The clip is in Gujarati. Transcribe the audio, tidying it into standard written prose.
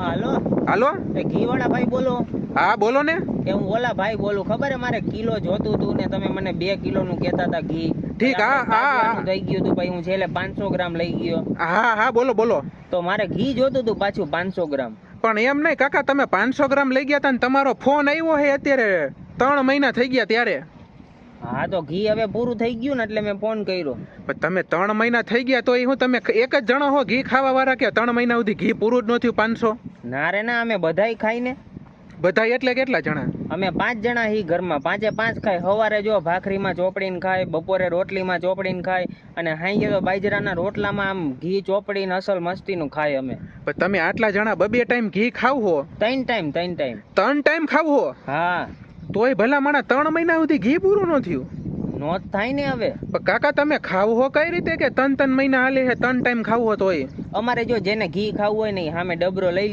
હાલો હાલો એ ઘી વાળા ભાઈ બોલો? હા બોલો ને. કે હું ઓલા ભાઈ બોલું. ખબર હે મારે કિલો જોતું હતું ને તમે મને 2 કિલોનું કહેતા હતા ઘી. ઠીક, હા હા થઈ ગયું હતું ભાઈ, હું છેલ્લે 500 ગ્રામ લઈ ગયો. હા હા બોલો બોલો. તો મારે ઘી જોતું હતું પાછું 500 ગ્રામ. પણ એમ નહીં કાકા, તમે 500 ગ્રામ લઈ ગયા હતા ને તમારો ફોન આવ્યો હે અત્યારે 3 મહિના થઈ ગયા ત્યારે. હા તો ઘી હવે પૂરું થઈ ગયું ને એટલે મેં ફોન કર્યો. પણ તમે 3 મહિના થઈ ગયા તો હું તમે એક જ જણો હો ઘી ખાવા વાળા કે 3 મહિના સુધી ઘી પૂરું જ ન થયું 500? ના રે ના, અમે બધાય ખાઈને. બધા એટલે કેટલા જણા? અમે 5 જણા હી ઘરમાં, 5 ખાય. સવારે જો ભાખરીમાં ચોપડીને ખાય, બપોરે રોટલીમાં ચોપડીને ખાય, અને હાંજે તો બાજરાના રોટલામાં આમ ઘી ચોપડીને અસલ મસ્તીનું ખાય અમે. પણ તમે આટલા જણા 2 ટાઈમ ઘી ખાવ હો? 3 ટાઈમ. 3 ટાઈમ ખાવ હો? હા. તોય ભલા માણા 3 મહિના સુધી ઘી પૂરું ન થયું? નો થાય ને હવે. પણ કાકા તમે ખાવ હો કઈ રીતે કે 3 મહિના હાલે છે 3 ટાઈમ ખાવ હો તોય? અમારે જો જેને ઘી ખાવું હોય ને સામે ડબરો લઈ